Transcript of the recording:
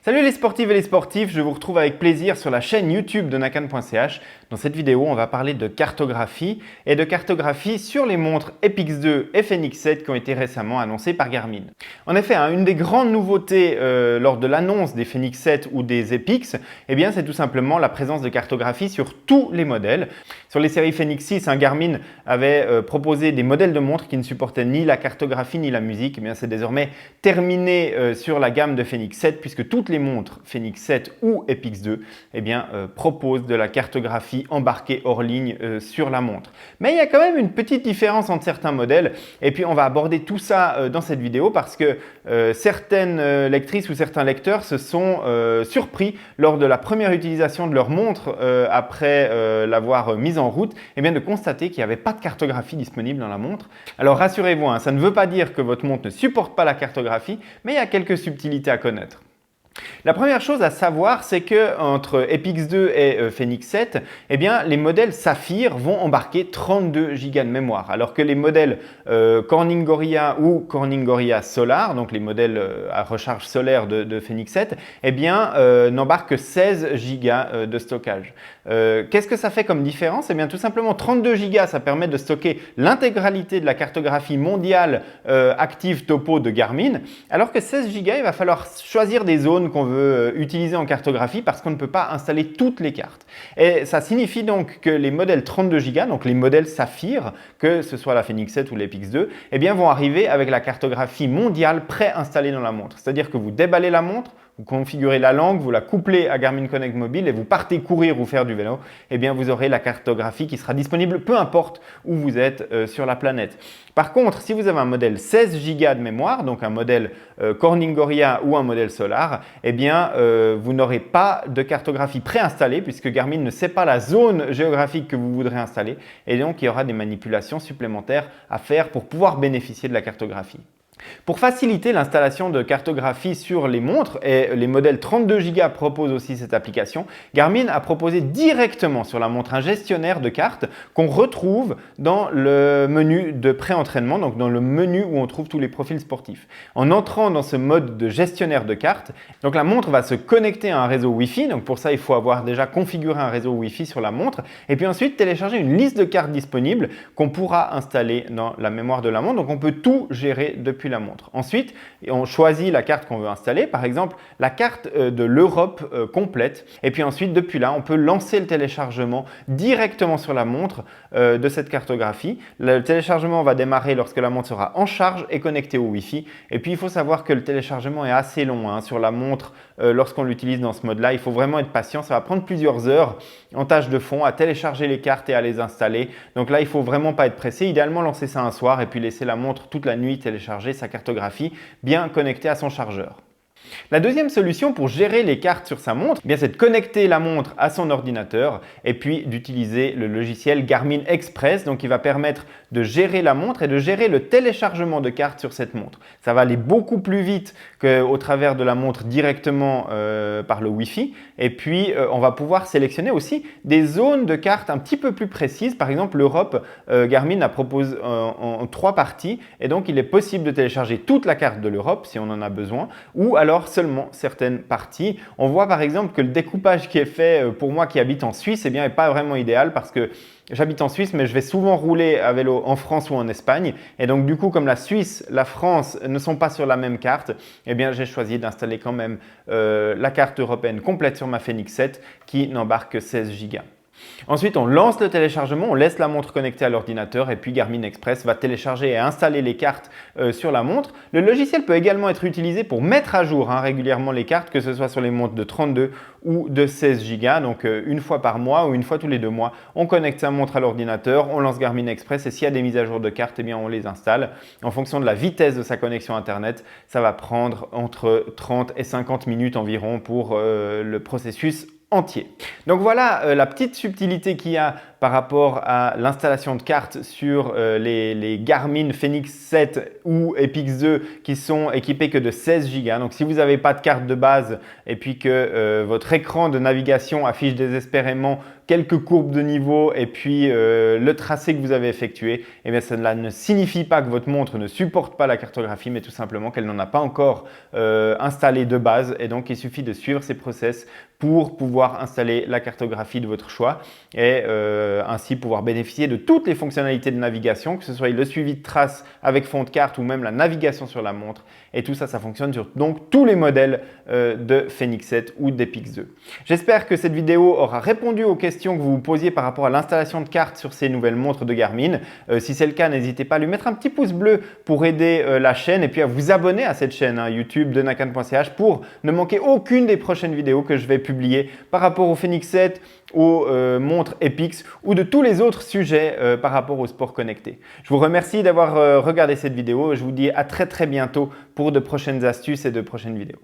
Salut les sportives et les sportifs, je vous retrouve avec plaisir sur la chaîne YouTube de Nakan.ch. Dans cette vidéo, on va parler de cartographie et de cartographie sur les montres Epix 2 et Fenix 7 qui ont été récemment annoncées par Garmin. En effet, une des grandes nouveautés lors de l'annonce des Fenix 7 ou des Epix, c'est tout simplement la présence de cartographie sur tous les modèles. Sur les séries Fenix 6, Garmin avait proposé des modèles de montres qui ne supportaient ni la cartographie ni la musique. C'est désormais terminé sur la gamme de Fenix 7 puisque toutes les montres Fenix 7 ou Epix 2 proposent de la cartographie embarquée hors ligne sur la montre. Mais il y a quand même une petite différence entre certains modèles et puis on va aborder tout ça dans cette vidéo parce que certaines lectrices ou certains lecteurs se sont surpris lors de la première utilisation de leur montre après l'avoir mise en route de constater qu'il n'y avait pas de cartographie disponible dans la montre. Alors rassurez-vous, ça ne veut pas dire que votre montre ne supporte pas la cartographie, mais il y a quelques subtilités à connaître. La première chose à savoir, c'est que entre Epix 2 et Fenix 7, les modèles Saphir vont embarquer 32 Go de mémoire, alors que les modèles Corning Gorilla ou Corning Gorilla Solar, donc les modèles à recharge solaire de Fenix 7, n'embarquent que 16 Go de stockage. Qu'est-ce que ça fait comme différence? Tout simplement 32 Go, ça permet de stocker l'intégralité de la cartographie mondiale active topo de Garmin, alors que 16 Go, il va falloir choisir des zones qu'on veut utiliser en cartographie parce qu'on ne peut pas installer toutes les cartes. Et ça signifie donc que les modèles 32 Go, donc les modèles Saphir, que ce soit la Fenix 7 ou l'Epix 2, vont arriver avec la cartographie mondiale préinstallée dans la montre. C'est-à-dire que vous déballez la montre, vous configurez la langue, vous la couplez à Garmin Connect Mobile et vous partez courir ou faire du vélo, vous aurez la cartographie qui sera disponible peu importe où vous êtes sur la planète. Par contre, si vous avez un modèle 16 Go de mémoire, donc un modèle Corning Gorilla ou un modèle Solar, vous n'aurez pas de cartographie préinstallée puisque Garmin ne sait pas la zone géographique que vous voudrez installer et donc il y aura des manipulations supplémentaires à faire pour pouvoir bénéficier de la cartographie. Pour faciliter l'installation de cartographie sur les montres, et les modèles 32 Go proposent aussi cette application, Garmin a proposé directement sur la montre un gestionnaire de cartes qu'on retrouve dans le menu de pré-entraînement, donc dans le menu où on trouve tous les profils sportifs. En entrant dans ce mode de gestionnaire de cartes, donc la montre va se connecter à un réseau Wi-Fi, donc pour ça il faut avoir déjà configuré un réseau Wi-Fi sur la montre, et puis ensuite télécharger une liste de cartes disponibles qu'on pourra installer dans la mémoire de la montre, donc on peut tout gérer depuis la montre. Ensuite, on choisit la carte qu'on veut installer, par exemple la carte de l'Europe complète. Et puis ensuite, depuis là, on peut lancer le téléchargement directement sur la montre de cette cartographie. Le téléchargement va démarrer lorsque la montre sera en charge et connectée au Wi-Fi. Et puis, il faut savoir que le téléchargement est assez long sur la montre lorsqu'on l'utilise dans ce mode-là. Il faut vraiment être patient. Ça va prendre plusieurs heures en tâche de fond à télécharger les cartes et à les installer. Donc là, il ne faut vraiment pas être pressé. Idéalement, lancer ça un soir et puis laisser la montre toute la nuit télécharger sa cartographie bien connectée à son chargeur. La deuxième solution pour gérer les cartes sur sa montre, c'est de connecter la montre à son ordinateur et puis d'utiliser le logiciel Garmin Express, donc qui va permettre de gérer la montre et de gérer le téléchargement de cartes sur cette montre. Ça va aller beaucoup plus vite qu'au travers de la montre directement par le Wi-Fi. Et puis, on va pouvoir sélectionner aussi des zones de cartes un petit peu plus précises. Par exemple, l'Europe, Garmin la propose en 3 parties et donc il est possible de télécharger toute la carte de l'Europe si on en a besoin ou alors seulement certaines parties. On voit par exemple que le découpage qui est fait pour moi qui habite en Suisse n'est pas vraiment idéal parce que j'habite en Suisse mais je vais souvent rouler à vélo en France ou en Espagne et donc du coup comme la Suisse, la France ne sont pas sur la même carte, j'ai choisi d'installer quand même la carte européenne complète sur ma Fenix 7 qui n'embarque que 16 Go. Ensuite, on lance le téléchargement, on laisse la montre connectée à l'ordinateur et puis Garmin Express va télécharger et installer les cartes sur la montre. Le logiciel peut également être utilisé pour mettre à jour régulièrement les cartes, que ce soit sur les montres de 32 ou de 16 Go. Donc une fois par mois ou une fois tous les 2 mois, on connecte sa montre à l'ordinateur, on lance Garmin Express et s'il y a des mises à jour de cartes, on les installe. En fonction de la vitesse de sa connexion Internet, ça va prendre entre 30 et 50 minutes environ pour le processus entier. Donc voilà la petite subtilité qu'il y a par rapport à l'installation de cartes sur les Garmin Fenix 7 ou Epix 2 qui sont équipés que de 16 Go. Donc si vous n'avez pas de carte de base et puis que votre écran de navigation affiche désespérément quelques courbes de niveau et puis le tracé que vous avez effectué, eh bien cela ne signifie pas que votre montre ne supporte pas la cartographie, mais tout simplement qu'elle n'en a pas encore installé de base, et donc il suffit de suivre ces process pour pouvoir installer la cartographie de votre choix et ainsi pouvoir bénéficier de toutes les fonctionnalités de navigation, que ce soit le suivi de traces avec fond de carte ou même la navigation sur la montre. Et tout ça, ça fonctionne sur donc tous les modèles de Fenix 7 ou d'Epix 2. J'espère que cette vidéo aura répondu aux questions que vous vous posiez par rapport à l'installation de cartes sur ces nouvelles montres de Garmin. Si c'est le cas, n'hésitez pas à lui mettre un petit pouce bleu pour aider la chaîne et puis à vous abonner à cette chaîne YouTube de nakan.ch pour ne manquer aucune des prochaines vidéos que je vais publier par rapport au Fenix 7, aux montres Epix ou de tous les autres sujets par rapport au sport connecté. Je vous remercie d'avoir regardé cette vidéo. Je vous dis à très bientôt pour de prochaines astuces et de prochaines vidéos.